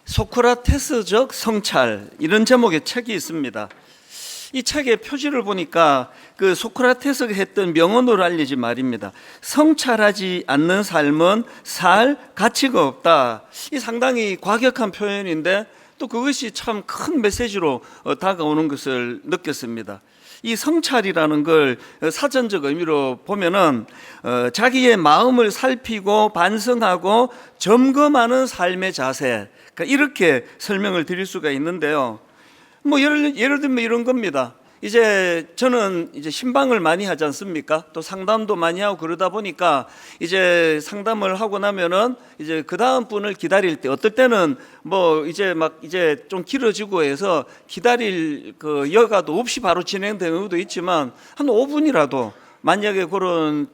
소크라테스적 성찰, 이런 제목의 책이 있습니다. 이 책의 표지를 보니까 그 소크라테스가 했던 명언으로 알려진 말입니다. 성찰하지 않는 삶은 살 가치가 없다. 이 상당히 과격한 표현인데 또 그것이 참 큰 메시지로 다가오는 것을 느꼈습니다. 이 성찰이라는 걸 사전적 의미로 보면은 자기의 마음을 살피고 반성하고 점검하는 삶의 자세, 그러니까 이렇게 설명을 드릴 수가 있는데요. 뭐 예를 들면 이런 겁니다. 이제 저는 이제 신방을 많이 하지 않습니까? 또 상담도 많이 하고 그러다 보니까 이제 상담을 하고 나면은 이제 그 다음 분을 기다릴 때 어떨 때는 뭐 이제 막 이제 좀 길어지고 해서 기다릴 그 여가도 없이 바로 진행되는 경우도 있지만 한 5분이라도 만약에 그런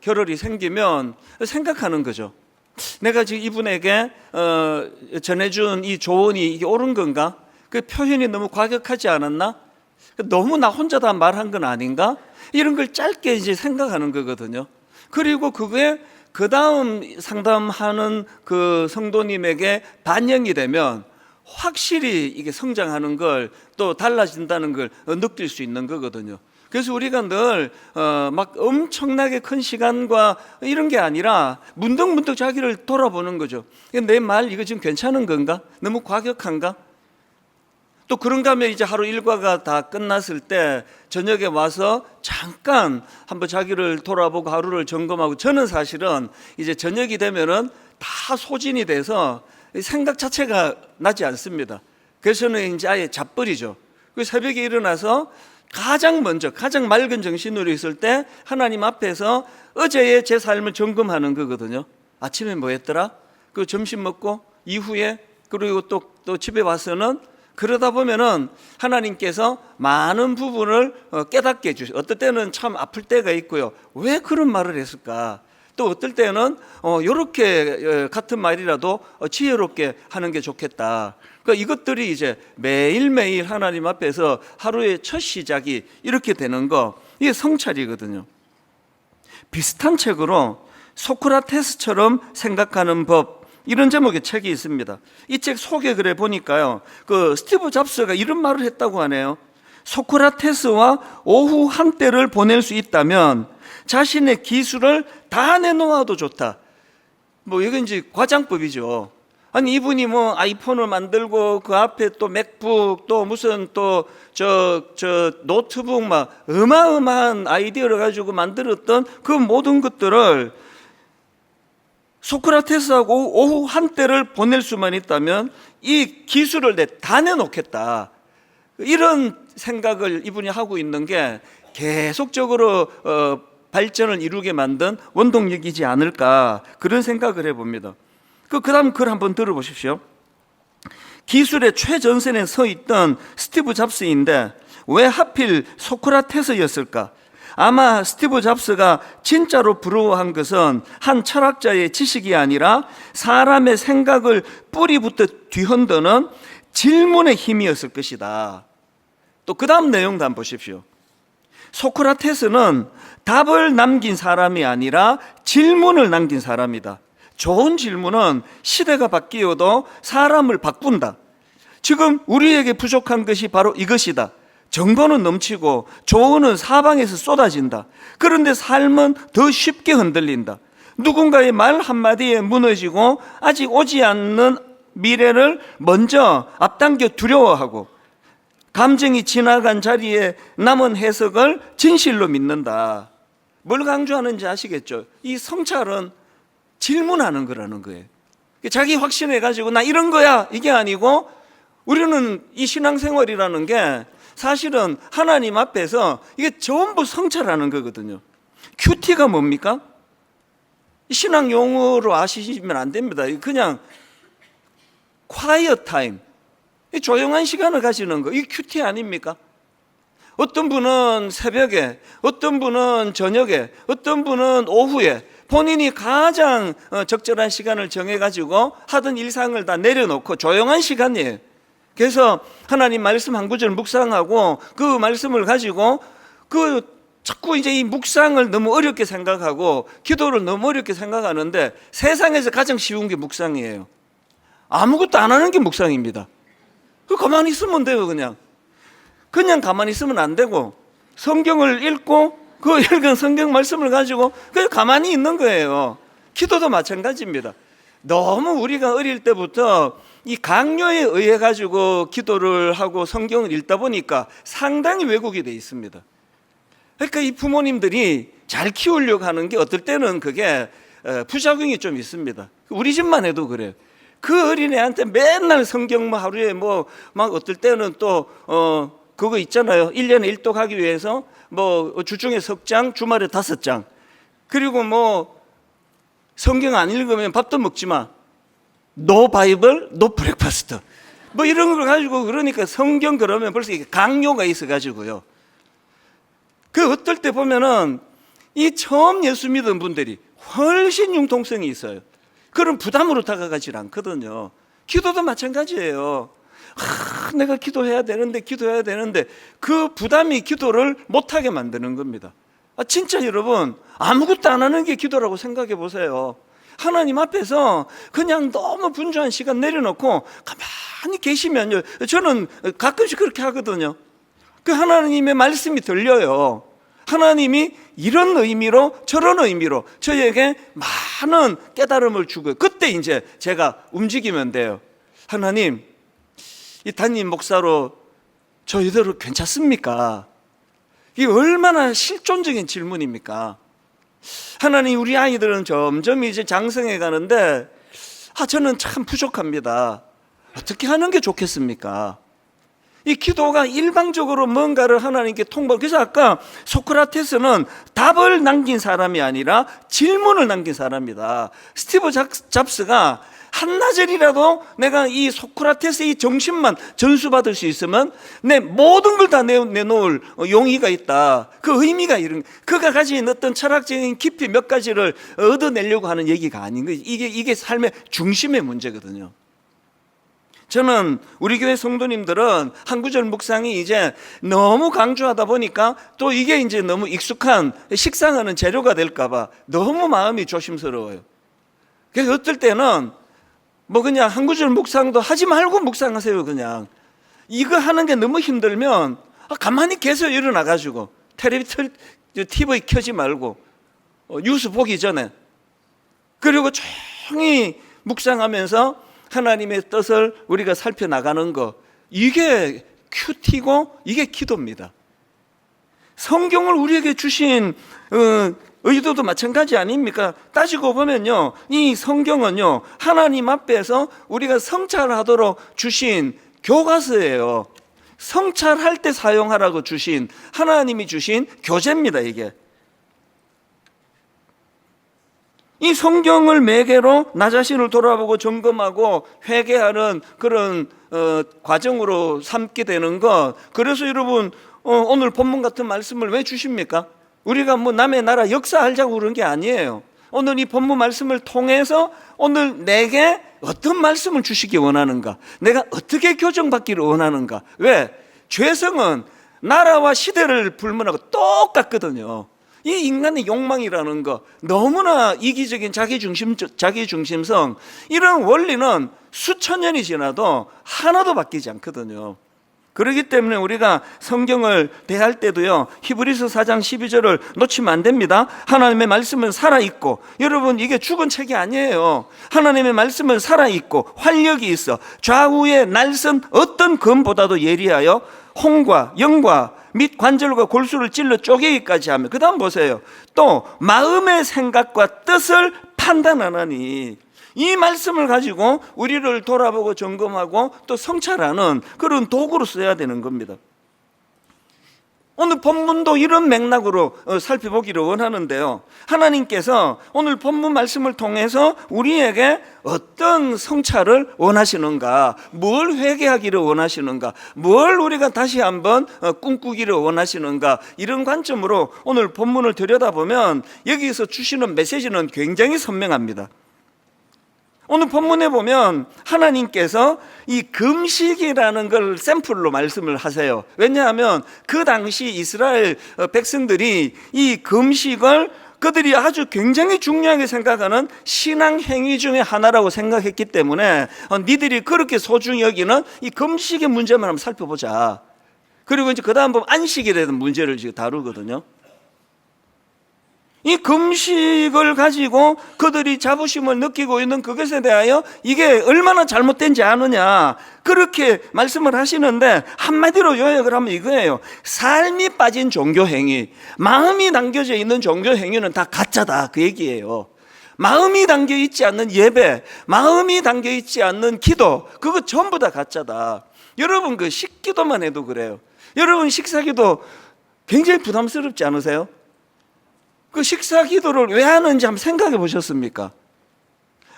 결혈이 생기면 생각하는 거죠. 내가 지금 이분에게 전해준 이 조언이 이게 옳은 건가? 그 표현이 너무 과격하지 않았나? 너무 나 혼자 다 말한 건 아닌가? 이런 걸 짧게 이제 생각하는 거거든요. 그리고 그게 그 다음 상담하는 그 성도님에게 반영이 되면 확실히 이게 성장하는 걸 또 달라진다는 걸 느낄 수 있는 거거든요. 그래서 우리가 늘 막 엄청나게 큰 시간과 이런 게 아니라 문득문득 자기를 돌아보는 거죠. 내 말 이거 지금 괜찮은 건가? 너무 과격한가? 또 그런가 하면 이제 하루 일과가 다 끝났을 때 저녁에 와서 잠깐 한번 자기를 돌아보고 하루를 점검하고, 저는 사실은 이제 저녁이 되면은 다 소진이 돼서 생각 자체가 나지 않습니다. 그래서 저는 이제 아예 자버리죠. 그 새벽에 일어나서 가장 먼저 가장 맑은 정신으로 있을 때 하나님 앞에서 어제의 제 삶을 점검하는 거거든요. 아침에 뭐 했더라? 그 점심 먹고 이후에 그리고 또 집에 와서는, 그러다 보면은 하나님께서 많은 부분을 깨닫게 해주세요. 어떨 때는 참 아플 때가 있고요. 왜 그런 말을 했을까? 또 어떨 때는 이렇게 같은 말이라도 지혜롭게 하는 게 좋겠다. 그러니까 이것들이 이제 매일매일 하나님 앞에서 하루의 첫 시작이 이렇게 되는 거, 이게 성찰이거든요. 비슷한 책으로 소크라테스처럼 생각하는 법, 이런 제목의 책이 있습니다. 이 책 소개글에 보니까요, 그 스티브 잡스가 이런 말을 했다고 하네요. 소크라테스와 오후 한때를 보낼 수 있다면 자신의 기술을 다 내놓아도 좋다. 뭐 이건 이제 과장법이죠. 아니 이분이 뭐 아이폰을 만들고 그 앞에 또 맥북 또 무슨 또 저 노트북 막 어마어마한 아이디어를 가지고 만들었던 그 모든 것들을 소크라테스하고 오후 한때를 보낼 수만 있다면 이 기술을 다 내놓겠다. 이런 생각을 이분이 하고 있는 게 계속적으로 발전을 이루게 만든 원동력이지 않을까, 그런 생각을 해봅니다. 그 다음 글 한번 들어보십시오. 기술의 최전선에 서 있던 스티브 잡스인데 왜 하필 소크라테스였을까? 아마 스티브 잡스가 진짜로 부러워한 것은 한 철학자의 지식이 아니라 사람의 생각을 뿌리부터 뒤흔드는 질문의 힘이었을 것이다. 또 그 다음 내용도 한번 보십시오. 소크라테스는 답을 남긴 사람이 아니라 질문을 남긴 사람이다. 좋은 질문은 시대가 바뀌어도 사람을 바꾼다. 지금 우리에게 부족한 것이 바로 이것이다. 정보는 넘치고 조언은 사방에서 쏟아진다. 그런데 삶은 더 쉽게 흔들린다. 누군가의 말 한마디에 무너지고 아직 오지 않는 미래를 먼저 앞당겨 두려워하고 감정이 지나간 자리에 남은 해석을 진실로 믿는다. 뭘 강조하는지 아시겠죠? 이 성찰은 질문하는 거라는 거예요. 자기 확신해가지고 나 이런 거야 이게 아니고, 우리는 이 신앙생활이라는 게 사실은 하나님 앞에서 이게 전부 성찰하는 거거든요. 큐티가 뭡니까? 신앙 용어로 아시면 안 됩니다. 그냥 quiet time, 조용한 시간을 가지는 거, 이게 큐티 아닙니까? 어떤 분은 새벽에, 어떤 분은 저녁에, 어떤 분은 오후에 본인이 가장 적절한 시간을 정해가지고 하던 일상을 다 내려놓고 조용한 시간이에요. 그래서 하나님 말씀 한 구절 묵상하고 그 말씀을 가지고 자꾸 이제 이 묵상을 너무 어렵게 생각하고 기도를 너무 어렵게 생각하는데 세상에서 가장 쉬운 게 묵상이에요. 아무것도 안 하는 게 묵상입니다. 가만히 있으면 돼요. 그냥 가만히 있으면 안 되고, 성경을 읽고 그 읽은 성경 말씀을 가지고 그냥 가만히 있는 거예요. 기도도 마찬가지입니다. 너무 우리가 어릴 때부터 이 강요에 의해 가지고 기도를 하고 성경을 읽다 보니까 상당히 왜곡이 돼 있습니다. 그러니까 이 부모님들이 잘 키우려고 하는 게 어떨 때는 그게 부작용이 좀 있습니다. 우리 집만 해도 그래요. 그 어린애한테 맨날 성경 하루에 막 어떨 때는 또 그거 있잖아요. 1년에 1독하기 위해서 주중에 석 장, 주말에 5장. 그리고 성경 안 읽으면 밥도 먹지 마. 노 바이블, 노 브렉파스트. 이런 걸 가지고 그러니까 성경 그러면 벌써 강요가 있어가지고요. 그 어떨 때 보면은 이 처음 예수 믿은 분들이 훨씬 융통성이 있어요. 그런 부담으로 다가가질 않거든요. 기도도 마찬가지예요. 내가 기도해야 되는데 그 부담이 기도를 못하게 만드는 겁니다. 진짜 여러분, 아무것도 안 하는 게 기도라고 생각해 보세요. 하나님 앞에서 그냥 너무 분주한 시간 내려놓고 가만히 계시면요, 저는 가끔씩 그렇게 하거든요. 그 하나님의 말씀이 들려요. 하나님이 이런 의미로 저런 의미로 저에게 많은 깨달음을 주고요. 그때 이제 제가 움직이면 돼요. 하나님, 이 담임 목사로 저 이대로 괜찮습니까? 이게 얼마나 실존적인 질문입니까? 하나님, 우리 아이들은 점점 이제 장성해 가는데 저는 참 부족합니다. 어떻게 하는 게 좋겠습니까? 이 기도가 일방적으로 뭔가를 하나님께 통보하고, 그래서 아까 소크라테스는 답을 남긴 사람이 아니라 질문을 남긴 사람이다. 스티브 잡스가 한나절이라도 내가 이 소크라테스의 정신만 전수받을 수 있으면 내 모든 걸 다 내놓을 용의가 있다. 그 의미가 그가 가진 어떤 철학적인 깊이 몇 가지를 얻어내려고 하는 얘기가 아닌 거예요. 이게 삶의 중심의 문제거든요. 저는 우리 교회 성도님들은 한 구절 묵상이 이제 너무 강조하다 보니까 또 이게 이제 너무 익숙한 식상하는 재료가 될까봐 너무 마음이 조심스러워요. 그래서 어떨 때는 그냥 한 구절 묵상도 하지 말고 묵상하세요. 그냥 이거 하는 게 너무 힘들면 가만히 계속 일어나가지고 TV 켜지 말고 뉴스 보기 전에, 그리고 조용히 묵상하면서 하나님의 뜻을 우리가 살펴나가는 거, 이게 큐티고 이게 기도입니다. 성경을 우리에게 주신 의도도 마찬가지 아닙니까? 따지고 보면요, 이 성경은요, 하나님 앞에서 우리가 성찰하도록 주신 교과서예요. 성찰할 때 사용하라고 주신, 하나님이 주신 교재입니다. 이게 이 성경을 매개로 나 자신을 돌아보고 점검하고 회개하는 그런 과정으로 삼게 되는 것. 그래서 여러분, 오늘 본문 같은 말씀을 왜 주십니까? 우리가 남의 나라 역사 알자고 그런 게 아니에요. 오늘 이 본문 말씀을 통해서 오늘 내게 어떤 말씀을 주시기 원하는가, 내가 어떻게 교정받기를 원하는가. 왜? 죄성은 나라와 시대를 불문하고 똑같거든요. 이 인간의 욕망이라는 거, 너무나 이기적인 자기중심성, 이런 원리는 수천 년이 지나도 하나도 바뀌지 않거든요. 그렇기 때문에 우리가 성경을 대할 때도요, 히브리서 4장 12절을 놓치면 안 됩니다. 하나님의 말씀은 살아있고, 여러분 이게 죽은 책이 아니에요. 하나님의 말씀은 살아있고 활력이 있어 좌우의 날선 어떤 검보다도 예리하여 홍과 영과 및 관절과 골수를 찔러 쪼개기까지 하며, 그 다음 보세요. 또 마음의 생각과 뜻을 판단하나니, 이 말씀을 가지고 우리를 돌아보고 점검하고 또 성찰하는 그런 도구로 써야 되는 겁니다. 오늘 본문도 이런 맥락으로 살펴보기를 원하는데요, 하나님께서 오늘 본문 말씀을 통해서 우리에게 어떤 성찰을 원하시는가, 뭘 회개하기를 원하시는가, 뭘 우리가 다시 한번 꿈꾸기를 원하시는가, 이런 관점으로 오늘 본문을 들여다보면 여기서 주시는 메시지는 굉장히 선명합니다. 오늘 본문에 보면 하나님께서 이 금식이라는 걸 샘플로 말씀을 하세요. 왜냐하면 그 당시 이스라엘 백성들이 이 금식을 그들이 아주 굉장히 중요하게 생각하는 신앙 행위 중에 하나라고 생각했기 때문에 니들이 그렇게 소중히 여기는 이 금식의 문제만 한번 살펴보자. 그리고 이제 그 다음 보면 안식에 대한 문제를 지금 다루거든요. 이 금식을 가지고 그들이 자부심을 느끼고 있는 그것에 대하여 이게 얼마나 잘못된지 아느냐, 그렇게 말씀을 하시는데 한마디로 요약을 하면 이거예요. 삶이 빠진 종교 행위, 마음이 담겨져 있는 종교 행위는 다 가짜다, 그 얘기예요. 마음이 담겨 있지 않는 예배, 마음이 담겨 있지 않는 기도, 그거 전부 다 가짜다. 여러분 그 식기도만 해도 그래요. 여러분 식사기도 굉장히 부담스럽지 않으세요? 그 식사 기도를 왜 하는지 한번 생각해 보셨습니까?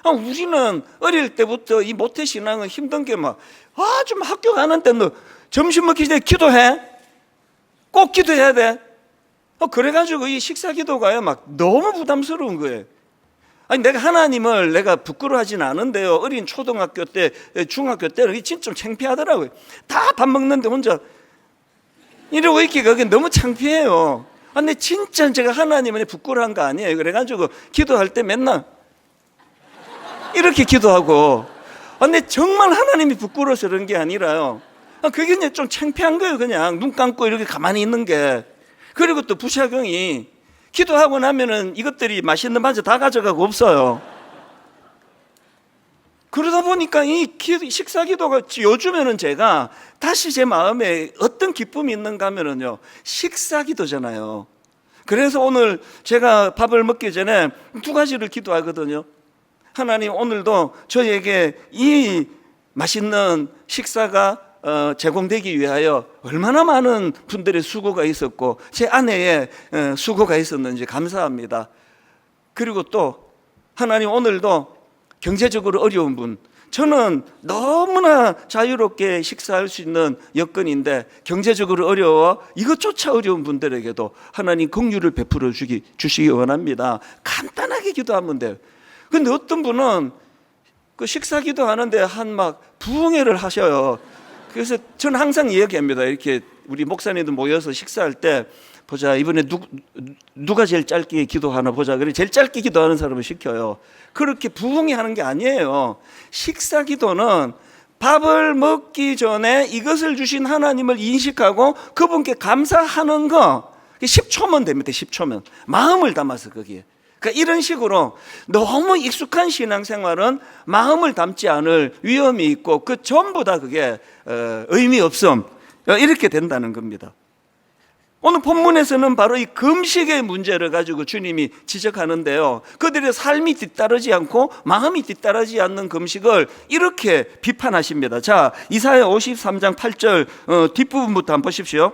우리는 어릴 때부터 이 모태신앙은 힘든 게 좀 학교 가는데 너 점심 먹기 전에 기도해? 꼭 기도해야 돼? 그래가지고 이 식사 기도가요 너무 부담스러운 거예요. 아니 내가 하나님을 내가 부끄러워하진 않은데요, 어린 초등학교 때 중학교 때는 진짜 좀 창피하더라고요. 다 밥 먹는데 혼자 이러고 있기가 너무 창피해요. 근데 진짜 제가 하나님을 부끄러운 거 아니에요. 그래가지고 기도할 때 맨날 이렇게 기도하고, 근데 정말 하나님이 부끄러워서 그런 게 아니라요, 그게 그냥 좀 창피한 거예요. 그냥 눈 감고 이렇게 가만히 있는 게. 그리고 또 부작용이 기도하고 나면은 이것들이 맛있는 반찬 다 가져가고 없어요. 그러다 보니까 이 식사 기도가 요즘에는 제가 다시 제 마음에 어떤 기쁨이 있는가 하면은요, 식사 기도잖아요. 그래서 오늘 제가 밥을 먹기 전에 두 가지를 기도하거든요. 하나님, 오늘도 저에게 이 맛있는 식사가 제공되기 위하여 얼마나 많은 분들의 수고가 있었고 제 아내의 수고가 있었는지 감사합니다. 그리고 또 하나님, 오늘도 경제적으로 어려운 분, 저는 너무나 자유롭게 식사할 수 있는 여건인데 경제적으로 어려워 이것조차 어려운 분들에게도 하나님 긍휼을 베풀어 주시기 원합니다. 간단하게 기도하면 돼요. 근데 어떤 분은 그 식사 기도하는데 부흥회를 하셔요. 그래서 저는 항상 이야기합니다. 이렇게 우리 목사님들 모여서 식사할 때 보자, 이번에 누가 제일 짧게 기도하나 보자. 그래 제일 짧게 기도하는 사람을 시켜요. 그렇게 부흥이 하는 게 아니에요. 식사 기도는 밥을 먹기 전에 이것을 주신 하나님을 인식하고 그분께 감사하는 거, 10초면 됩니다. 10초면 마음을 담아서 거기에. 그러니까 이런 식으로 너무 익숙한 신앙생활은 마음을 담지 않을 위험이 있고 그 전부 다 그게 의미 없음, 이렇게 된다는 겁니다. 오늘 본문에서는 바로 이 금식의 문제를 가지고 주님이 지적하는데요, 그들의 삶이 뒤따르지 않고 마음이 뒤따르지 않는 금식을 이렇게 비판하십니다. 자, 이사야 53장 8절 뒷부분부터 한번 보십시오.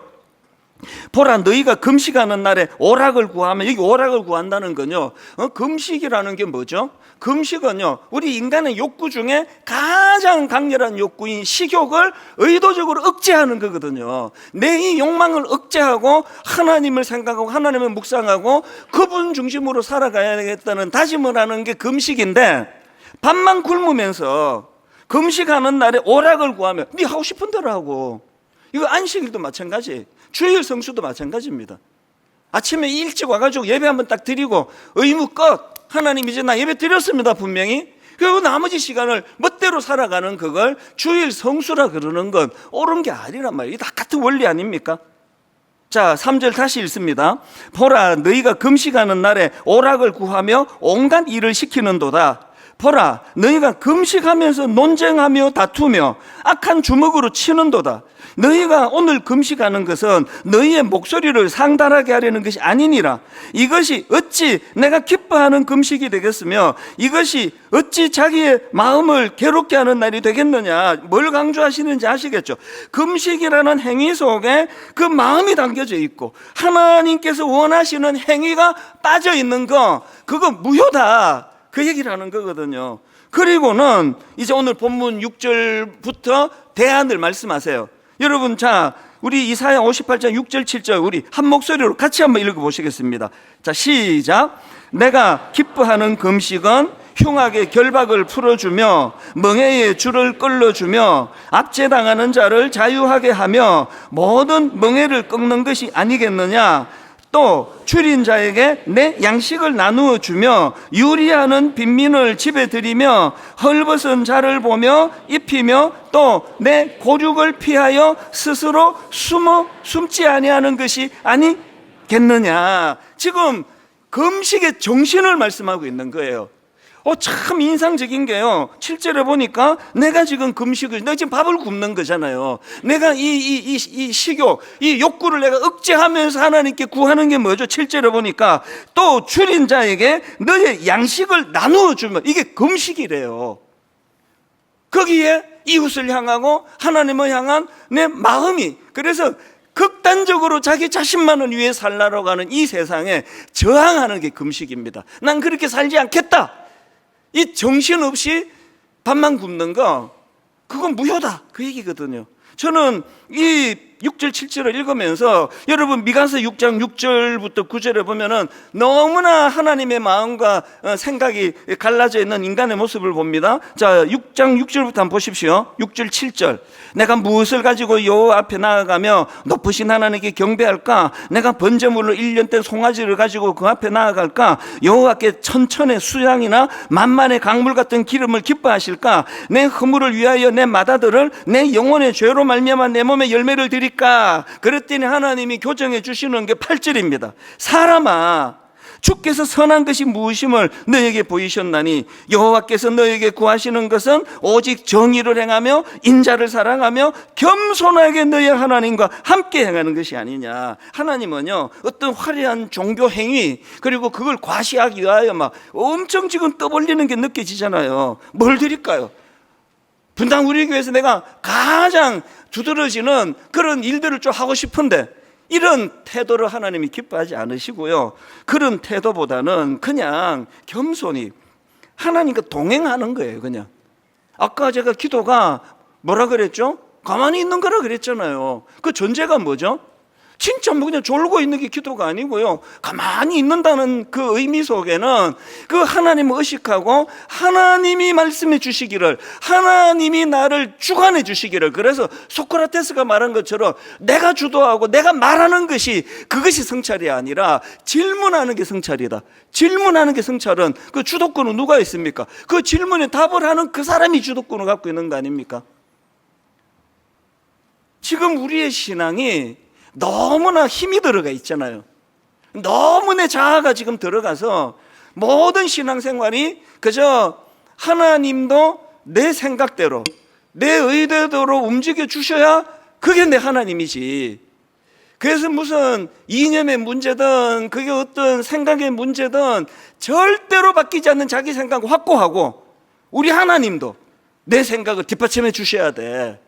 보라, 너희가 금식하는 날에 오락을 구하면, 여기 오락을 구한다는 건요, 금식이라는 게 뭐죠? 금식은요, 우리 인간의 욕구 중에 가장 강렬한 욕구인 식욕을 의도적으로 억제하는 거거든요. 내 이 욕망을 억제하고 하나님을 생각하고 하나님을 묵상하고 그분 중심으로 살아가야 되겠다는 다짐을 하는 게 금식인데, 밥만 굶으면서 금식하는 날에 오락을 구하면 네 하고 싶은 대로 하고, 이거 안식일도 마찬가지, 주일 성수도 마찬가지입니다. 아침에 일찍 와가지고 예배 한번 딱 드리고 의무 끝, 하나님 이제 나 예배 드렸습니다 분명히. 그리고 나머지 시간을 멋대로 살아가는 그걸 주일 성수라 그러는 건 옳은 게 아니란 말이에요. 다 같은 원리 아닙니까? 자, 3절 다시 읽습니다. 보라, 너희가 금식하는 날에 오락을 구하며 온갖 일을 시키는도다. 보라, 너희가 금식하면서 논쟁하며 다투며 악한 주먹으로 치는도다. 너희가 오늘 금식하는 것은 너희의 목소리를 상달하게 하려는 것이 아니니라. 이것이 어찌 내가 기뻐하는 금식이 되겠으며 이것이 어찌 자기의 마음을 괴롭게 하는 날이 되겠느냐. 뭘 강조하시는지 아시겠죠? 금식이라는 행위 속에 그 마음이 담겨져 있고 하나님께서 원하시는 행위가 빠져 있는 거, 그거 무효다, 그 얘기를 하는 거거든요. 그리고는 이제 오늘 본문 6절부터 대안을 말씀하세요. 여러분, 자, 우리 이사야 58장 6절 7절 우리 한 목소리로 같이 한번 읽어보시겠습니다. 자, 시작. 내가 기뻐하는 금식은 흉악의 결박을 풀어주며 멍에의 줄을 끌어주며 압제당하는 자를 자유하게 하며 모든 멍에를 꺾는 것이 아니겠느냐. 또 줄인 자에게 내 양식을 나누어 주며 유리하는 빈민을 집에 들이며 헐벗은 자를 보며 입히며 또 내 고륙을 피하여 스스로 숨지 아니하는 것이 아니겠느냐. 지금 금식의 정신을 말씀하고 있는 거예요. 참 인상적인 게요, 7절에 보니까 내가 지금 금식을, 내가 지금 밥을 굶는 거잖아요. 내가 이 식욕, 이 욕구를 내가 억제하면서 하나님께 구하는 게 뭐죠? 7절에 보니까 또 줄인 자에게 너의 양식을 나누어 주면, 이게 금식이래요. 거기에 이웃을 향하고 하나님을 향한 내 마음이, 그래서 극단적으로 자기 자신만을 위해 살라고 하는 이 세상에 저항하는 게 금식입니다. 난 그렇게 살지 않겠다, 이 정신없이 밥만 굶는 거, 그건 무효다, 그 얘기거든요. 저는 이 6절 7절을 읽으면서 여러분 미가서 6장 6절부터 9절에 보면은 너무나 하나님의 마음과 생각이 갈라져 있는 인간의 모습을 봅니다. 자, 6장 6절부터 한번 보십시오. 6절 7절. 내가 무엇을 가지고 여호와 앞에 나아가며 높으신 하나님께 경배할까? 내가 번제물로 1년 된 송아지를 가지고 그 앞에 나아갈까? 여호와께 천천의 수양이나 만만의 강물 같은 기름을 기뻐하실까? 내 허물을 위하여 내 마다들을 내 영혼의 죄로 말미암아 내 몸에 열매를 드릴까? 그랬더니 하나님이 교정해 주시는 게 8절입니다. 사람아, 주께서 선한 것이 무엇임을 너에게 보이셨나니 여호와께서 너에게 구하시는 것은 오직 정의를 행하며 인자를 사랑하며 겸손하게 너의 하나님과 함께 행하는 것이 아니냐. 하나님은요, 어떤 화려한 종교 행위, 그리고 그걸 과시하기 위하여 막 엄청 지금 떠벌리는 게 느껴지잖아요. 뭘 드릴까요? 분당 우리 교회에서 내가 가장 두드러지는 그런 일들을 좀 하고 싶은데, 이런 태도를 하나님이 기뻐하지 않으시고요, 그런 태도보다는 그냥 겸손히 하나님과 동행하는 거예요. 그냥 아까 제가 기도가 뭐라 그랬죠? 가만히 있는 거라 그랬잖아요. 그 전제가 뭐죠? 진짜 뭐 그냥 졸고 있는 게 기도가 아니고요, 가만히 있는다는 그 의미 속에는 그 하나님을 의식하고 하나님이 말씀해 주시기를, 하나님이 나를 주관해 주시기를. 그래서 소크라테스가 말한 것처럼 내가 주도하고 내가 말하는 것이, 그것이 성찰이 아니라 질문하는 게 성찰이다. 질문하는 게 성찰은, 그 주도권은 누가 있습니까? 그 질문에 답을 하는 그 사람이 주도권을 갖고 있는 거 아닙니까? 지금 우리의 신앙이 너무나 힘이 들어가 있잖아요. 너무 내 자아가 지금 들어가서 모든 신앙생활이 그저 하나님도 내 생각대로, 내 의대로 움직여 주셔야 그게 내 하나님이지. 그래서 무슨 이념의 문제든 그게 어떤 생각의 문제든 절대로 바뀌지 않는 자기 생각 확고하고, 우리 하나님도 내 생각을 뒷받침해 주셔야 돼.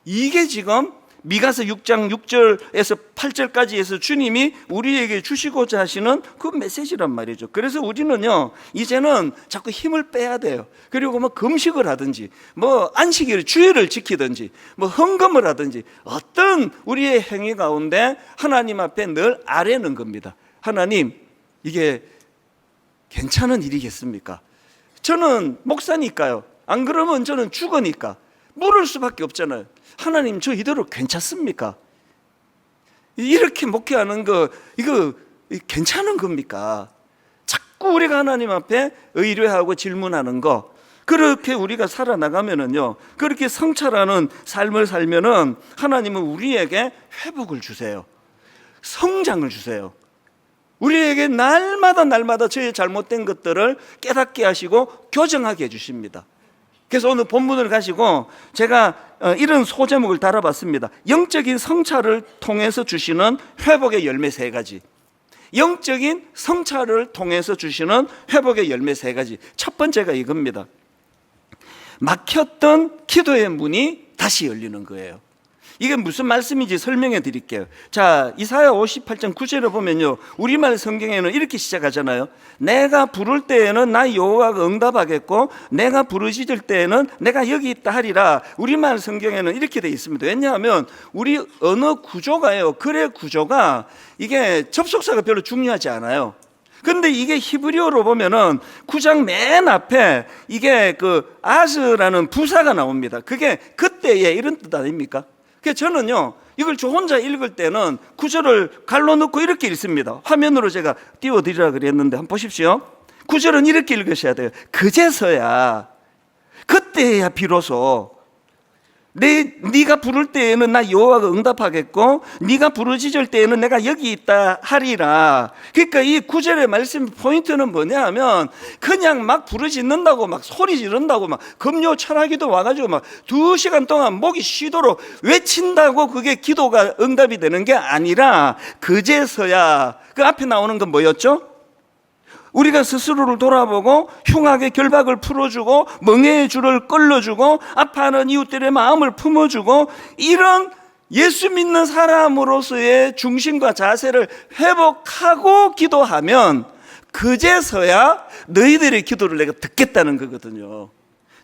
이게 지금 미가서 6장 6절에서 8절까지 해서 주님이 우리에게 주시고자 하시는 그 메시지란 말이죠. 그래서 우리는요, 이제는 자꾸 힘을 빼야 돼요. 그리고 뭐 금식을 하든지, 뭐 안식일 주일을 지키든지, 뭐 헌금을 하든지, 어떤 우리의 행위 가운데 하나님 앞에 늘 아뢰는 겁니다. 하나님, 이게 괜찮은 일이겠습니까? 저는 목사니까요. 안 그러면 저는 죽으니까 물을 수밖에 없잖아요. 하나님, 저 이대로 괜찮습니까? 이렇게 목회하는 거, 이거 괜찮은 겁니까? 자꾸 우리가 하나님 앞에 의뢰하고 질문하는 거, 그렇게 우리가 살아나가면은요, 그렇게 성찰하는 삶을 살면은 하나님은 우리에게 회복을 주세요. 성장을 주세요. 우리에게 날마다 저의 잘못된 것들을 깨닫게 하시고 교정하게 해주십니다. 그래서 오늘 본문을 가지고 제가 이런 소제목을 달아봤습니다. 영적인 성찰을 통해서 주시는 회복의 열매 3가지. 영적인 성찰을 통해서 주시는 회복의 열매 3가지. 첫 번째가 이겁니다. 막혔던 기도의 문이 다시 열리는 거예요. 이게 무슨 말씀인지 설명해 드릴게요. 자, 이사야 58장 9절을 보면요, 우리말 성경에는 이렇게 시작하잖아요. 내가 부를 때에는 나 여호와가 응답하겠고 내가 부르짖을 때에는 내가 여기 있다 하리라. 우리말 성경에는 이렇게 되어 있습니다. 왜냐하면 우리 언어 구조가요, 글의 구조가 이게 접속사가 별로 중요하지 않아요. 근데 이게 히브리어로 보면은 9장 맨 앞에 이게 그 아스라는 부사가 나옵니다. 그게 그때에 이런 뜻 아닙니까? 그래서 저는요, 이걸 저 혼자 읽을 때는 구절을 갈로 넣고 이렇게 읽습니다. 화면으로 제가 띄워드리라 그랬는데 한번 보십시오. 구절은 이렇게 읽으셔야 돼요. 그제서야, 그때야 비로소 네가 부를 때에는 나 여호와가 응답하겠고 네가 부르짖을 때에는 내가 여기 있다 하리라. 그러니까 이 구절의 말씀 포인트는 뭐냐 하면, 그냥 막 부르짖는다고 막 소리 지른다고 막 금요 철학기도 와가지고 막 2시간 동안 목이 쉬도록 외친다고 그게 기도가 응답이 되는 게 아니라, 그제서야, 그 앞에 나오는 건 뭐였죠? 우리가 스스로를 돌아보고 흉악의 결박을 풀어주고 멍에의 줄을 끌어주고 아파하는 이웃들의 마음을 품어주고, 이런 예수 믿는 사람으로서의 중심과 자세를 회복하고 기도하면 그제서야 너희들의 기도를 내가 듣겠다는 거거든요.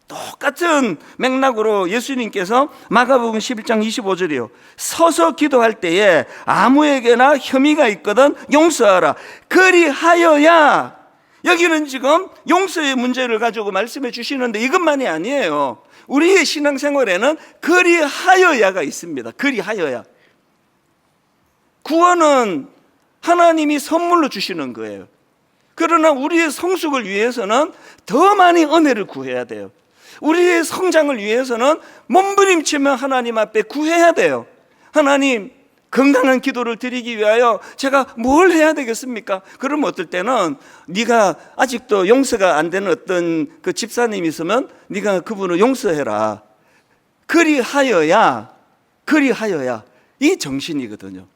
똑같은 맥락으로 예수님께서 마가복음 11장 25절이요, 서서 기도할 때에 아무에게나 혐의가 있거든 용서하라. 그리하여야, 여기는 지금 용서의 문제를 가지고 말씀해 주시는데 이것만이 아니에요. 우리의 신앙생활에는 그리하여야가 있습니다. 그리하여야. 구원은 하나님이 선물로 주시는 거예요. 그러나 우리의 성숙을 위해서는 더 많이 은혜를 구해야 돼요. 우리의 성장을 위해서는 몸부림치며 하나님 앞에 구해야 돼요. 하나님, 건강한 기도를 드리기 위하여 제가 뭘 해야 되겠습니까? 그러면 어떨 때는 네가 아직도 용서가 안 되는 어떤 그 집사님이 있으면 네가 그분을 용서해라. 그리하여야 이 정신이거든요.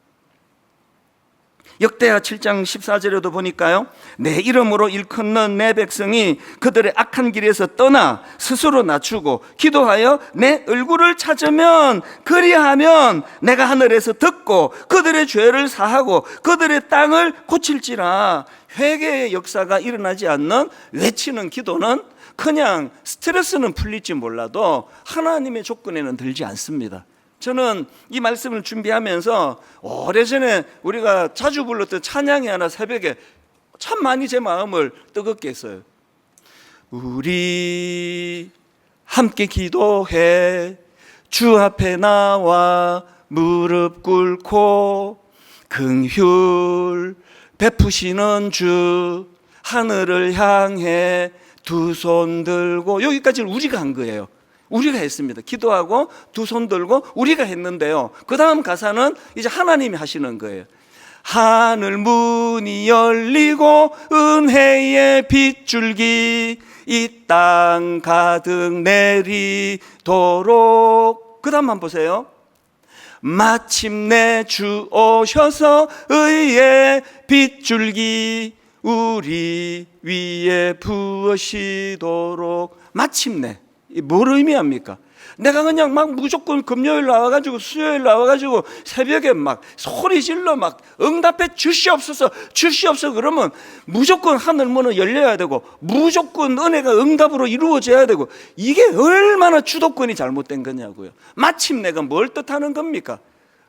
역대하 7장 14절에도 보니까요, 내 이름으로 일컫는 내 백성이 그들의 악한 길에서 떠나 스스로 낮추고 기도하여 내 얼굴을 찾으면, 그리하면 내가 하늘에서 듣고 그들의 죄를 사하고 그들의 땅을 고칠지라. 회개의 역사가 일어나지 않는 외치는 기도는 그냥 스트레스는 풀릴지 몰라도 하나님의 조건에는 들지 않습니다. 저는 이 말씀을 준비하면서 오래전에 우리가 자주 불렀던 찬양이 하나 새벽에 참 많이 제 마음을 뜨겁게 했어요. 우리 함께 기도해 주 앞에 나와 무릎 꿇고 긍휼 베푸시는 주 하늘을 향해 두 손 들고, 여기까지는 우리가 한 거예요. 우리가 했습니다. 기도하고 두 손 들고 우리가 했는데요, 그 다음 가사는 이제 하나님이 하시는 거예요. 하늘 문이 열리고 은혜의 빗줄기 이 땅 가득 내리도록. 그 다음 한번 보세요. 마침내 주 오셔서 의의 빗줄기 우리 위에 부으시도록. 마침내, 뭘 의미합니까? 내가 그냥 막 무조건 금요일 나와가지고 수요일 나와가지고 새벽에 막 소리 질러 막 응답해 주시옵소서 그러면 무조건 하늘 문은 열려야 되고 무조건 은혜가 응답으로 이루어져야 되고, 이게 얼마나 주도권이 잘못된 거냐고요. 마침내가 뭘 뜻하는 겁니까?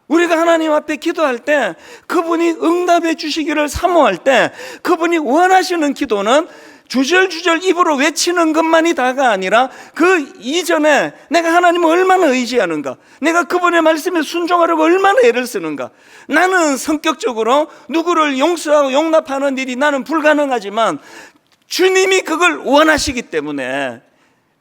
우리가 하나님 앞에 기도할 때 그분이 응답해 주시기를 사모할 때 그분이 원하시는 기도는 주절주절 입으로 외치는 것만이 다가 아니라 그 이전에 내가 하나님을 얼마나 의지하는가, 내가 그분의 말씀에 순종하려고 얼마나 애를 쓰는가. 나는 성격적으로 누구를 용서하고 용납하는 일이 나는 불가능하지만 주님이 그걸 원하시기 때문에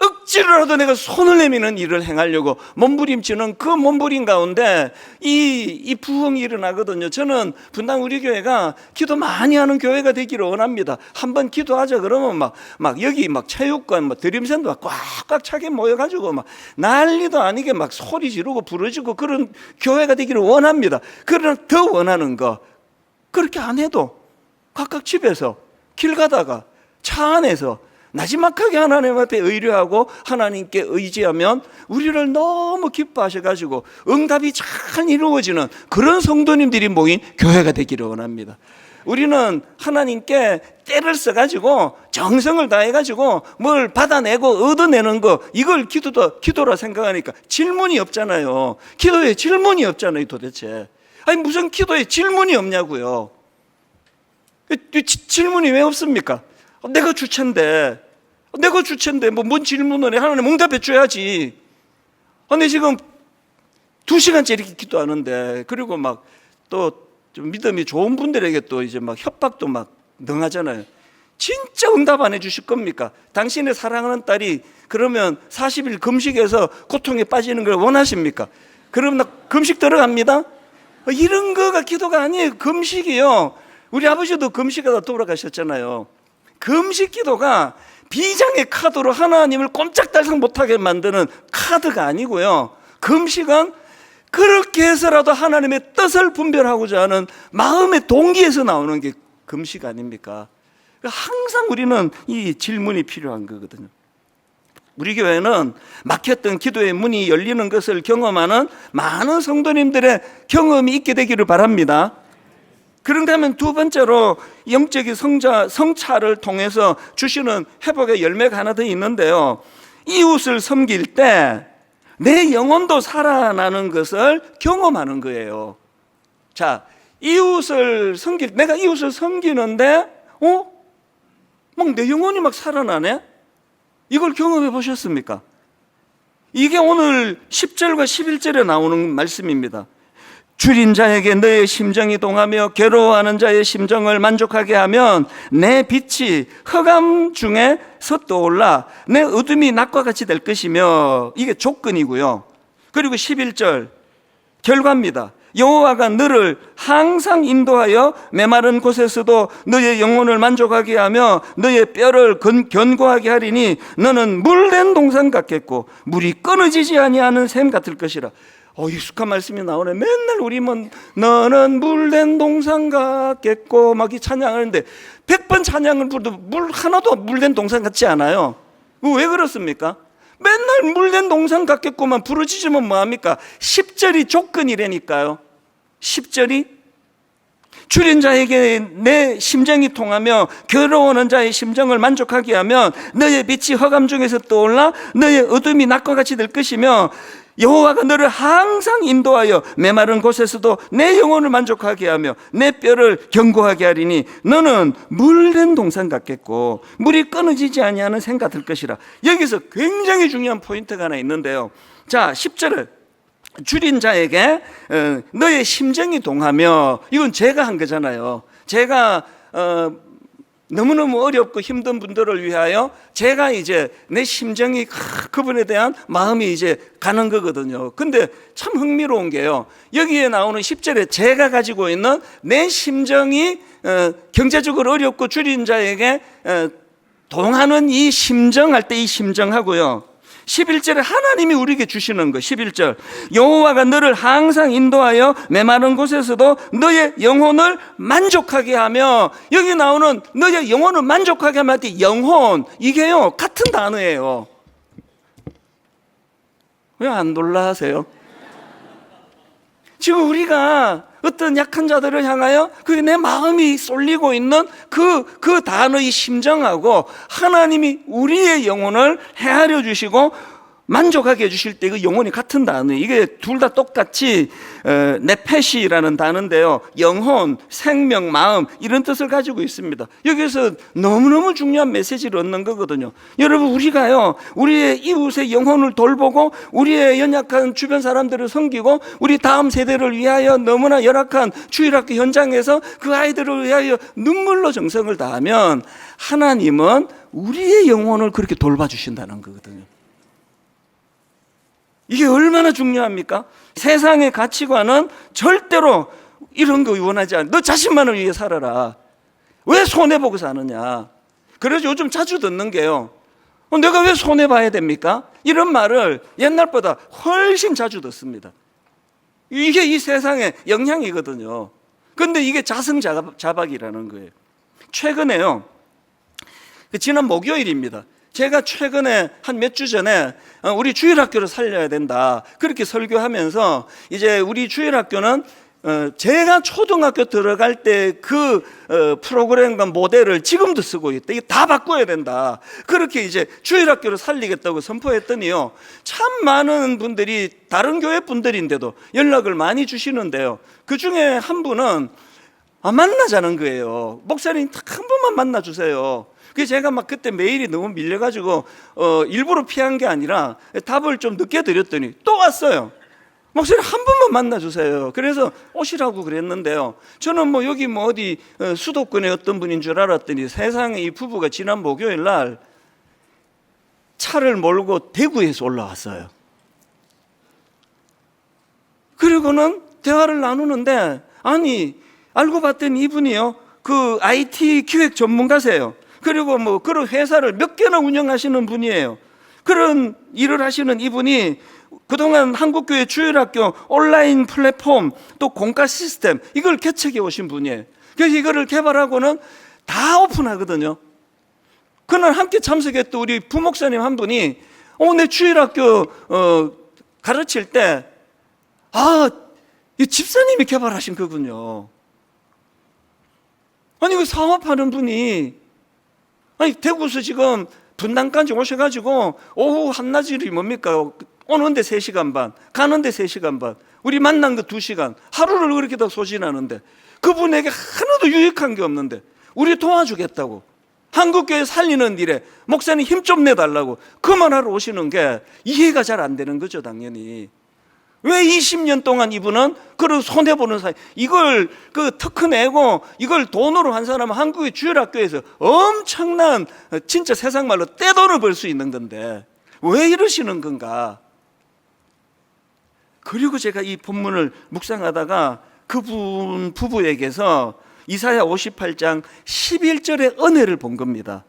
억지로라도 내가 손을 내미는 일을 행하려고 몸부림치는 그 몸부림 가운데 이 부흥이 일어나거든요. 저는 분당 우리 교회가 기도 많이 하는 교회가 되기를 원합니다. 한번 기도하자 그러면 막 여기 막 체육관 막 드림센터 막 꽉꽉 차게 모여가지고 막 난리도 아니게 막 소리 지르고 부르짖고 그런 교회가 되기를 원합니다. 그러나 더 원하는 거, 그렇게 안 해도 각각 집에서 길 가다가 차 안에서 나지막하게 하나님 앞에 의뢰하고 하나님께 의지하면 우리를 너무 기뻐하셔가지고 응답이 잘 이루어지는 그런 성도님들이 모인 교회가 되기를 원합니다. 우리는 하나님께 때를 써가지고 정성을 다해가지고 뭘 받아내고 얻어내는 거, 이걸 기도라 생각하니까 질문이 없잖아요. 기도에 질문이 없잖아요 도대체. 아니 무슨 기도에 질문이 없냐고요. 질문이 왜 없습니까? 내가 주체인데 뭔 질문을 해. 하나님 응답해 줘야지. 근데 지금 2시간째 이렇게 기도하는데, 그리고 막 또 좀 믿음이 좋은 분들에게 또 이제 막 협박도 막 능하잖아요. 진짜 응답 안 해주실 겁니까? 당신의 사랑하는 딸이 그러면 40일 금식해서 고통에 빠지는 걸 원하십니까? 그럼 나 금식 들어갑니다? 이런 거가 기도가 아니에요. 금식이요, 우리 아버지도 금식하다 돌아가셨잖아요. 금식 기도가 비장의 카드로 하나님을 꼼짝달싹 못하게 만드는 카드가 아니고요, 금식은 그렇게 해서라도 하나님의 뜻을 분별하고자 하는 마음의 동기에서 나오는 게 금식 아닙니까? 항상 우리는 이 질문이 필요한 거거든요. 우리 교회는 막혔던 기도의 문이 열리는 것을 경험하는 많은 성도님들의 경험이 있게 되기를 바랍니다. 그런가 하면 두 번째로 영적인 성찰을 통해서 주시는 회복의 열매가 하나 더 있는데요, 이웃을 섬길 때 내 영혼도 살아나는 것을 경험하는 거예요. 자, 내가 이웃을 섬기는데 막 내 영혼이 막 살아나네? 이걸 경험해 보셨습니까? 이게 오늘 10절과 11절에 나오는 말씀입니다. 줄인 자에게 너의 심정이 동하며 괴로워하는 자의 심정을 만족하게 하면 내 빛이 흑암 중에 솟아올라 내 어둠이 낮과 같이 될 것이며, 이게 조건이고요. 그리고 11절 결과입니다. 여호와가 너를 항상 인도하여 메마른 곳에서도 너의 영혼을 만족하게 하며 너의 뼈를 견고하게 하리니 너는 물된 동산 같겠고 물이 끊어지지 아니하는 샘 같을 것이라. 익숙한 말씀이 나오네. 맨날 우리 너는 물된 동산 같겠고 막 이 찬양하는데 100번 찬양을 부르도 물 하나도 물된 동산 같지 않아요. 왜 그렇습니까? 맨날 물된 동산 같겠고만 부르짖으면 뭐합니까? 10절이 조건이라니까요. 10절이 줄인 자에게 내 심정이 통하며 괴로워하는 자의 심정을 만족하게 하면 너의 빛이 흑암 중에서 떠올라 너의 어둠이 낮과 같이 될 것이며 여호와가 너를 항상 인도하여 메마른 곳에서도 내 영혼을 만족하게 하며 내 뼈를 견고하게 하리니 너는 물된 동산 같겠고 물이 끊어지지 아니하는 샘 같을 것이라. 여기서 굉장히 중요한 포인트가 하나 있는데요. 자, 10절을 줄인 자에게 너의 심정이 동하며, 이건 제가 한 거잖아요. 제가 너무너무 어렵고 힘든 분들을 위하여 제가 이제 내 심정이 그분에 대한 마음이 이제 가는 거거든요. 근데 참 흥미로운 게요, 여기에 나오는 10절에 제가 가지고 있는 내 심정이 경제적으로 어렵고 줄인 자에게 동하는 이 심정할 때 이 심정하고요, 11절에 하나님이 우리에게 주시는 거, 11절 여호와가 너를 항상 인도하여 메마른 곳에서도 너의 영혼을 만족하게 하며, 여기 나오는 너의 영혼을 만족하게 하면 영혼, 이게요 같은 단어예요. 왜 안 놀라세요? 지금 우리가 어떤 약한 자들을 향하여 그게 내 마음이 쏠리고 있는 그 단어의 심정하고 하나님이 우리의 영혼을 헤아려 주시고 만족하게 해주실 때 그 영혼이 같은 단어예요. 이게 둘 다 똑같이 네페시라는 단어인데요, 영혼, 생명, 마음 이런 뜻을 가지고 있습니다. 여기서 너무너무 중요한 메시지를 얻는 거거든요. 여러분, 우리가요 우리의 이웃의 영혼을 돌보고 우리의 연약한 주변 사람들을 섬기고 우리 다음 세대를 위하여 너무나 열악한 주일학교 현장에서 그 아이들을 위하여 눈물로 정성을 다하면 하나님은 우리의 영혼을 그렇게 돌봐주신다는 거거든요. 이게 얼마나 중요합니까? 세상의 가치관은 절대로 이런 거 원하지 않아. 너 자신만을 위해 살아라. 왜 손해보고 사느냐. 그래서 요즘 자주 듣는 게요, 내가 왜 손해봐야 됩니까? 이런 말을 옛날보다 훨씬 자주 듣습니다. 이게 이 세상의 영향이거든요. 근데 이게 자승자박이라는 거예요. 최근에요, 지난 목요일입니다. 제가 최근에 한 몇 주 전에 우리 주일학교를 살려야 된다 그렇게 설교하면서, 이제 우리 주일학교는 제가 초등학교 들어갈 때 그 프로그램과 모델을 지금도 쓰고 있다. 이게 다 바꿔야 된다. 그렇게 이제 주일학교를 살리겠다고 선포했더니요, 참 많은 분들이 다른 교회 분들인데도 연락을 많이 주시는데요, 그 중에 한 분은 만나자는 거예요. 목사님 한 번만 만나주세요. 그래서 제가 막 그때 메일이 너무 밀려가지고 일부러 피한 게 아니라 답을 좀 늦게 드렸더니 또 왔어요. 목사님 한 번만 만나주세요. 그래서 오시라고 그랬는데요. 저는 뭐 여기 뭐 어디 수도권의 어떤 분인 줄 알았더니 세상에 이 부부가 지난 목요일 날 차를 몰고 대구에서 올라왔어요. 그리고는 대화를 나누는데, 아니 알고 봤더니 이분이요, 그 IT 기획 전문가세요. 그리고 뭐 그런 회사를 몇 개나 운영하시는 분이에요. 그런 일을 하시는 이분이 그동안 한국교회 주일학교 온라인 플랫폼 또 공과 시스템 이걸 개척해 오신 분이에요. 그래서 이거를 개발하고는 다 오픈하거든요. 그날 함께 참석했던 우리 부목사님 한 분이 오늘 주일학교 가르칠 때, 이 집사님이 개발하신 거군요. 아니 그 사업하는 분이, 아니 대구에서 지금 분당까지 오셔가지고 오후 한낮이 뭡니까? 오는데 3시간 반, 가는데 3시간 반, 우리 만난 거 2시간, 하루를 그렇게 다 소진하는데 그분에게 하나도 유익한 게 없는데 우리 도와주겠다고, 한국교회 살리는 일에 목사님 힘 좀 내달라고 그만하러 오시는 게 이해가 잘 안 되는 거죠. 당연히 왜 20년 동안 이분은 그걸 손해보는 사이, 이걸 그 특허 내고 이걸 돈으로 한 사람은 한국의 주일학교에서 엄청난 진짜 세상 말로 떼돈을 벌 수 있는 건데 왜 이러시는 건가? 그리고 제가 이 본문을 묵상하다가 그분 부부에게서 이사야 58장 11절의 은혜를 본 겁니다.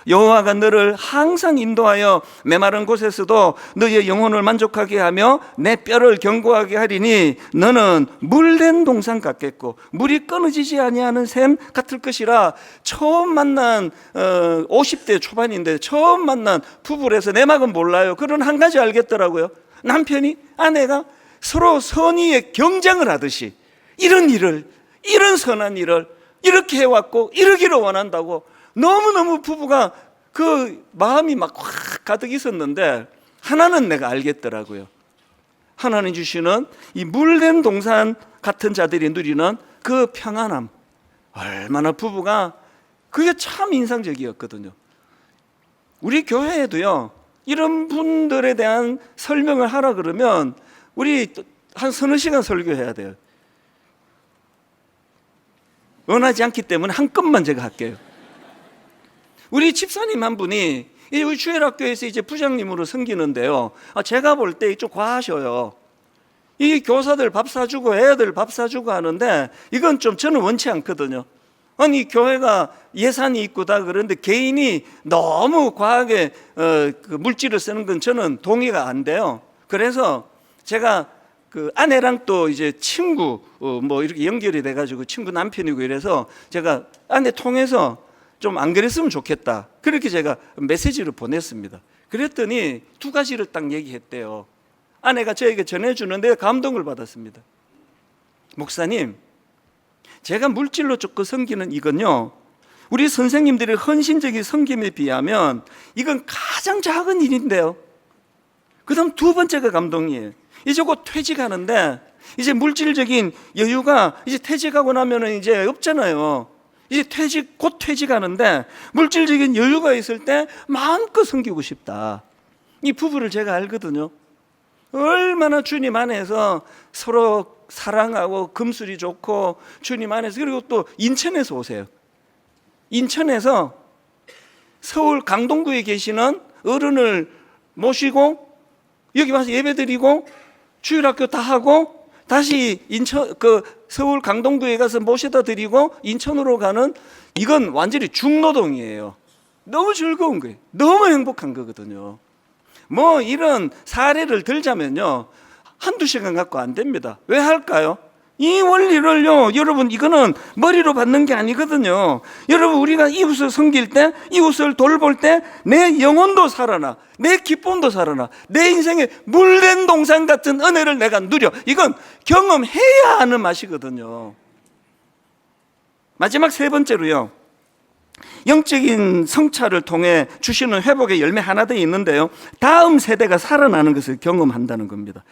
여호와가 너를 항상 인도하여 메마른 곳에서도 너의 영혼을 만족하게 하며 내 뼈를 견고하게 하리니 너는 물된 동산 같겠고 물이 끊어지지 아니하는 샘 같을 것이라. 처음 만난 50대 초반인데 처음 만난 부부라서 내막은 몰라요. 그런 한 가지 알겠더라고요. 남편이 아내가 서로 선의의 경쟁을 하듯이 이런 일을, 이런 선한 일을 이렇게 해왔고 이러기를 원한다고 너무너무 부부가 그 마음이 막 확 가득 있었는데, 하나는 내가 알겠더라고요. 하나님 주시는 이 물된 동산 같은 자들이 누리는 그 평안함, 얼마나 부부가 그게 참 인상적이었거든요. 우리 교회에도요 이런 분들에 대한 설명을 하라 그러면 우리 한 서너 시간 설교해야 돼요. 원하지 않기 때문에 한 건만 제가 할게요. 우리 집사님 한 분이 우리 주일학교에서 이제 부장님으로 섬기는데요, 제가 볼 때 좀 과하셔요. 이 교사들 밥 사주고 애들 밥 사주고 하는데 이건 좀 저는 원치 않거든요. 아니 교회가 예산이 있고 다 그런데 개인이 너무 과하게 그 물질을 쓰는 건 저는 동의가 안 돼요. 그래서 제가 그 아내랑 또 이제 친구 뭐 이렇게 연결이 돼가지고 친구 남편이고 이래서 제가 아내 통해서 좀 안 그랬으면 좋겠다, 그렇게 제가 메시지를 보냈습니다. 그랬더니 2가지를 딱 얘기했대요. 아내가 저에게 전해주는데 감동을 받았습니다. 목사님, 제가 물질로 쫓고 섬기는 이건요, 우리 선생님들의 헌신적인 섬김에 비하면 이건 가장 작은 일인데요. 그 다음 2번째가 감동이에요. 이제 곧 퇴직하는데 이제 물질적인 여유가 이제 퇴직하고 나면은 이제 없잖아요. 이제 곧 퇴직하는데 물질적인 여유가 있을 때 마음껏 섬기고 싶다. 이 부부를 제가 알거든요. 얼마나 주님 안에서 서로 사랑하고 금술이 좋고 주님 안에서, 그리고 또 인천에서 오세요. 인천에서 서울 강동구에 계시는 어른을 모시고 여기 와서 예배드리고 주일학교 다 하고 다시 인천 서울 강동구에 가서 모셔다 드리고 인천으로 가는, 이건 완전히 중노동이에요. 너무 즐거운 거예요. 너무 행복한 거거든요. 뭐 이런 사례를 들자면요 1-2시간 갖고 안 됩니다. 왜 할까요? 이 원리를요 여러분, 이거는 머리로 받는 게 아니거든요. 여러분, 우리가 이웃을 섬길 때, 이웃을 돌볼 때 내 영혼도 살아나, 내 기쁨도 살아나, 내 인생에 물된 동산 같은 은혜를 내가 누려. 이건 경험해야 하는 맛이거든요. 마지막 3번째로요, 영적인 성찰을 통해 주시는 회복의 열매 하나 더 있는데요, 다음 세대가 살아나는 것을 경험한다는 겁니다.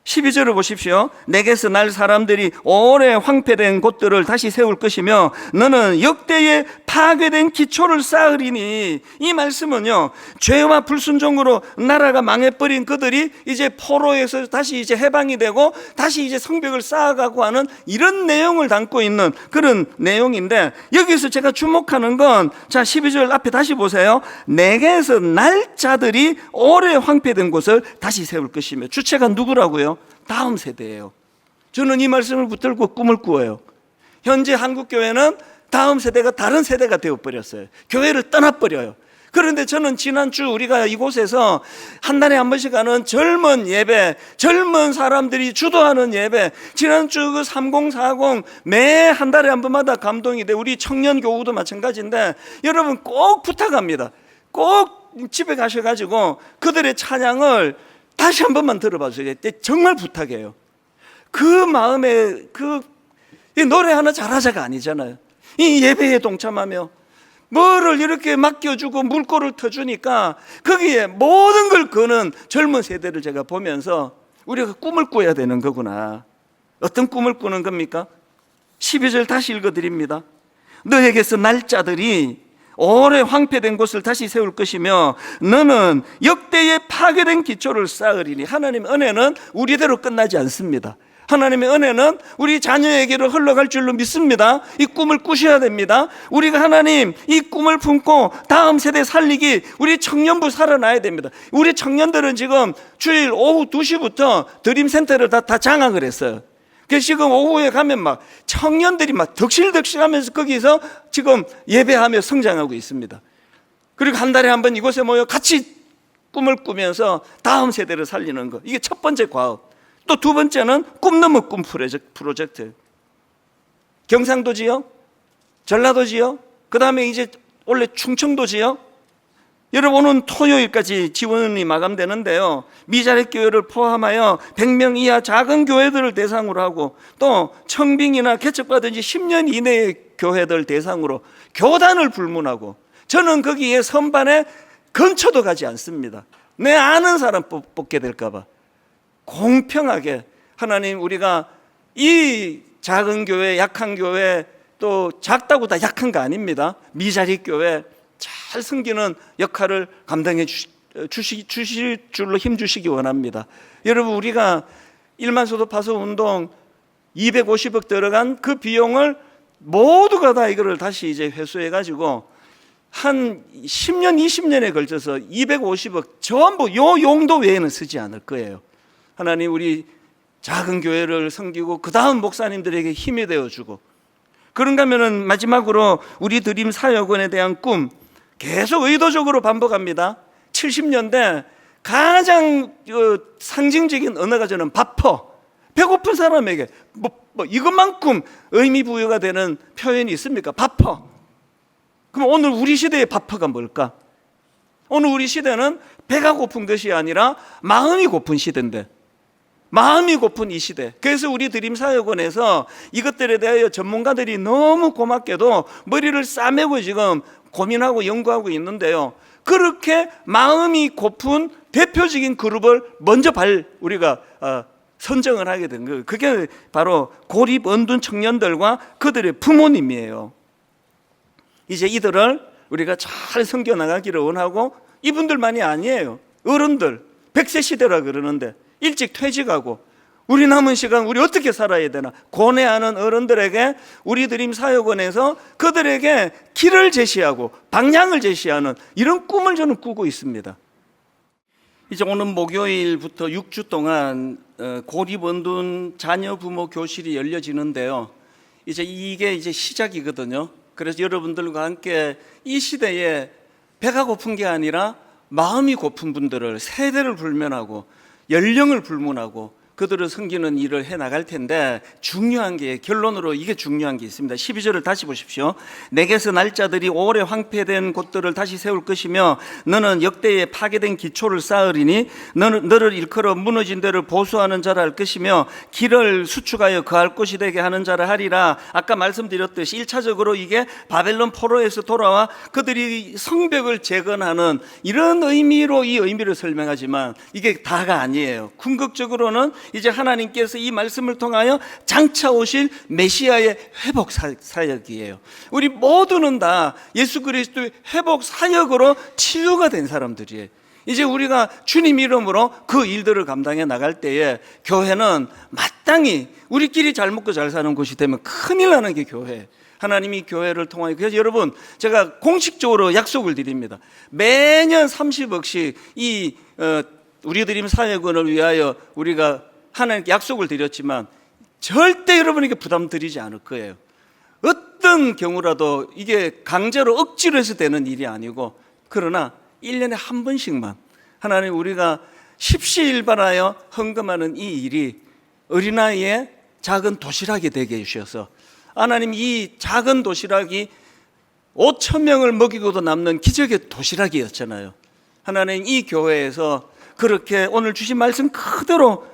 12절을 보십시오. 내게서 날 사람들이 오래 황폐된 곳들을 다시 세울 것이며 너는 역대의 파괴된 기초를 쌓으리니, 이 말씀은요, 죄와 불순종으로 나라가 망해버린 그들이 이제 포로에서 다시 이제 해방이 되고 다시 이제 성벽을 쌓아가고 하는 이런 내용을 담고 있는 그런 내용인데, 여기서 제가 주목하는 건, 자 12절 앞에 다시 보세요. 내게서 날 자들이 오래 황폐된 곳을 다시 세울 것이며, 주체가 누구라고요? 다음 세대예요. 저는 이 말씀을 붙들고 꿈을 꾸어요. 현재 한국교회는 다음 세대가 다른 세대가 되어버렸어요. 교회를 떠나버려요. 그런데 저는 지난주 우리가 이곳에서 한 달에 한 번씩 하는 젊은 예배, 젊은 사람들이 주도하는 예배, 지난주 그 3040 매 한 달에 한 번마다 감동이 돼. 우리 청년 교우도 마찬가지인데, 여러분 꼭 부탁합니다. 꼭 집에 가셔가지고 그들의 찬양을 다시 한 번만 들어봐주세요. 정말 부탁해요. 그 마음에 이 노래 하나 잘하자가 아니잖아요. 이 예배에 동참하며 뭐를 이렇게 맡겨주고 물꼬를 터주니까 거기에 모든 걸 거는 젊은 세대를 제가 보면서 우리가 꿈을 꿔야 되는 거구나. 어떤 꿈을 꾸는 겁니까? 12절 다시 읽어드립니다. 너에게서 날짜들이 오래 황폐된 곳을 다시 세울 것이며 너는 역대의 파괴된 기초를 쌓으리니. 하나님의 은혜는 우리대로 끝나지 않습니다. 하나님의 은혜는 우리 자녀에게로 흘러갈 줄로 믿습니다. 이 꿈을 꾸셔야 됩니다. 우리가 하나님 이 꿈을 품고 다음 세대 살리기, 우리 청년부 살아나야 됩니다. 우리 청년들은 지금 주일 오후 2시부터 드림센터를 다 장악을 했어요. 그래서 지금 오후에 가면 막 청년들이 막 덕실덕실하면서 거기서 지금 예배하며 성장하고 있습니다. 그리고 한 달에 한 번 이곳에 모여 같이 꿈을 꾸면서 다음 세대를 살리는 것, 이게 첫 번째 과업. 또 두 번째는 꿈 넘어 꿈 프로젝트. 경상도 지역, 전라도 지역, 그 다음에 이제 원래 충청도 지역, 여러분 오는 토요일까지 지원이 마감되는데요, 미자립 교회를 포함하여 100명 이하 작은 교회들을 대상으로 하고 또 청빙이나 개척받은 지 10년 이내의 교회들 대상으로 교단을 불문하고, 저는 거기에 선반에 근처도 가지 않습니다. 내 아는 사람 뽑게 될까 봐. 공평하게 하나님, 우리가 이 작은 교회, 약한 교회, 또 작다고 다 약한 거 아닙니다. 미자립 교회 잘 섬기는 역할을 감당해 주실 줄로 힘주시기 원합니다. 여러분, 우리가 1만 소도 파서 운동 250억 들어간 그 비용을 모두가 다 이거를 다시 이제 회수해 가지고 한 10년, 20년에 걸쳐서 250억 전부 요 용도 외에는 쓰지 않을 거예요. 하나님, 우리 작은 교회를 섬기고 그 다음 목사님들에게 힘이 되어주고, 그런가 하면은 마지막으로 우리 드림 사역원에 대한 꿈 계속 의도적으로 반복합니다. 70년대 가장 상징적인 언어가 저는 바퍼, 배고픈 사람에게 뭐 이것만큼 의미 부여가 되는 표현이 있습니까? 바퍼. 그럼 오늘 우리 시대의 바퍼가 뭘까? 오늘 우리 시대는 배가 고픈 것이 아니라 마음이 고픈 시대인데, 마음이 고픈 이 시대. 그래서 우리 드림사역원에서 이것들에 대하여 전문가들이 너무 고맙게도 머리를 싸매고 지금 고민하고 연구하고 있는데요, 그렇게 마음이 고픈 대표적인 그룹을 먼저 우리가 선정을 하게 된 거예요. 그게 바로 고립 언둔 청년들과 그들의 부모님이에요. 이제 이들을 우리가 잘 섬겨나가기를 원하고, 이분들만이 아니에요. 어른들, 100세 시대라 그러는데 일찍 퇴직하고 우리 남은 시간 우리 어떻게 살아야 되나 고뇌하는 어른들에게 우리 드림 사역원에서 그들에게 길을 제시하고 방향을 제시하는 이런 꿈을 저는 꾸고 있습니다. 이제 오는 목요일부터 6주 동안 고립원둔 자녀 부모 교실이 열려지는데요, 이제 이게 이제 시작이거든요. 그래서 여러분들과 함께 이 시대에 배가 고픈 게 아니라 마음이 고픈 분들을, 세대를 불면하고 연령을 불문하고 그들을 섬기는 일을 해나갈 텐데, 중요한 게, 결론으로 이게 중요한 게 있습니다. 12절을 다시 보십시오. 내게서 날짜들이 오래 황폐된 곳들을 다시 세울 것이며 너는 역대의 파괴된 기초를 쌓으리니 너를 일컬어 무너진 데를 보수하는 자라 할 것이며 길을 수축하여 거할 곳이 되게 하는 자라 하리라. 아까 말씀드렸듯이 1차적으로 이게 바벨론 포로에서 돌아와 그들이 성벽을 재건하는 이런 의미로 이 의미를 설명하지만 이게 다가 아니에요. 궁극적으로는 이제 하나님께서 이 말씀을 통하여 장차 오실 메시아의 회복 사역이에요. 우리 모두는 다 예수 그리스도의 회복 사역으로 치유가 된 사람들이에요. 이제 우리가 주님 이름으로 그 일들을 감당해 나갈 때에 교회는 마땅히 우리끼리 잘 먹고 잘 사는 곳이 되면 큰일 나는 게 교회예요. 하나님이 교회를 통하여, 그래서 여러분 제가 공식적으로 약속을 드립니다. 매년 30억씩 우리 드림 사역원을 위하여 우리가 하나님께 약속을 드렸지만 절대 여러분에게 부담 드리지 않을 거예요. 어떤 경우라도 이게 강제로 억지로 해서 되는 일이 아니고, 그러나 1년에 한 번씩만 하나님 우리가 십시일반하여 헌금하는 이 일이 어린아이의 작은 도시락이 되게 해주셔서, 하나님 이 작은 도시락이 5,000명을 먹이고도 남는 기적의 도시락이었잖아요. 하나님 이 교회에서 그렇게 오늘 주신 말씀 그대로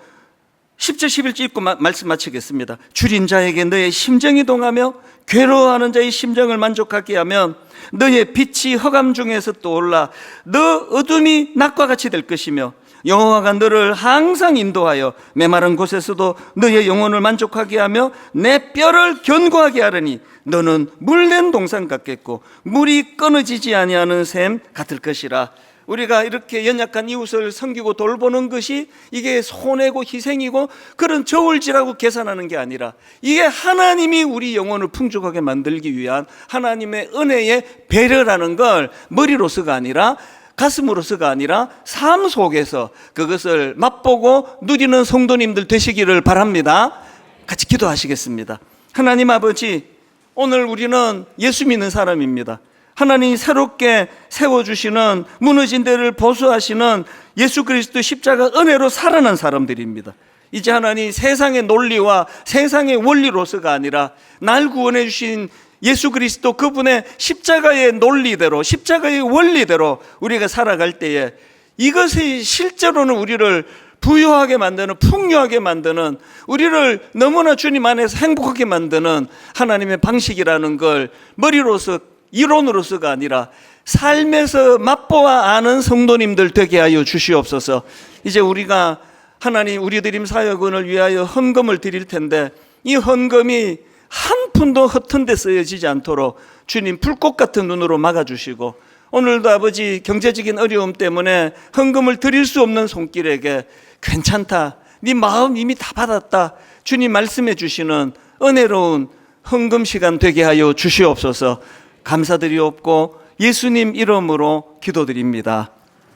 10절 11절 읽고 말씀 마치겠습니다. 줄인 자에게 너의 심정이 동하며 괴로워하는 자의 심정을 만족하게 하면 너의 빛이 흑암 중에서 떠올라 너 어둠이 낮과 같이 될 것이며 여호와가 너를 항상 인도하여 메마른 곳에서도 너의 영혼을 만족하게 하며 내 뼈를 견고하게 하려니 너는 물낸 동산 같겠고 물이 끊어지지 아니하는 샘 같을 것이라. 우리가 이렇게 연약한 이웃을 섬기고 돌보는 것이 이게 손해고 희생이고 그런 저울질하고 계산하는 게 아니라, 이게 하나님이 우리 영혼을 풍족하게 만들기 위한 하나님의 은혜의 배려라는 걸 머리로서가 아니라 가슴으로서가 아니라 삶 속에서 그것을 맛보고 누리는 성도님들 되시기를 바랍니다. 같이 기도하시겠습니다. 하나님 아버지, 오늘 우리는 예수 믿는 사람입니다. 하나님이 새롭게 세워주시는 무너진 데를 보수하시는 예수 그리스도 십자가 은혜로 살아난 사람들입니다. 이제 하나님 세상의 논리와 세상의 원리로서가 아니라 날 구원해 주신 예수 그리스도 그분의 십자가의 논리대로, 십자가의 원리대로 우리가 살아갈 때에 이것이 실제로는 우리를 부유하게 만드는, 풍요하게 만드는, 우리를 너무나 주님 안에서 행복하게 만드는 하나님의 방식이라는 걸 머리로서, 이론으로서가 아니라 삶에서 맛보아 아는 성도님들 되게 하여 주시옵소서. 이제 우리가 하나님 우리 드림 사역원을 위하여 헌금을 드릴 텐데 이 헌금이 한 푼도 허튼 데 쓰여지지 않도록 주님 불꽃 같은 눈으로 막아주시고, 오늘도 아버지 경제적인 어려움 때문에 헌금을 드릴 수 없는 손길에게 괜찮다, 네 마음 이미 다 받았다, 주님 말씀해 주시는 은혜로운 헌금 시간 되게 하여 주시옵소서. 감사드리옵고 예수님 이름으로 기도드립니다.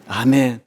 아멘.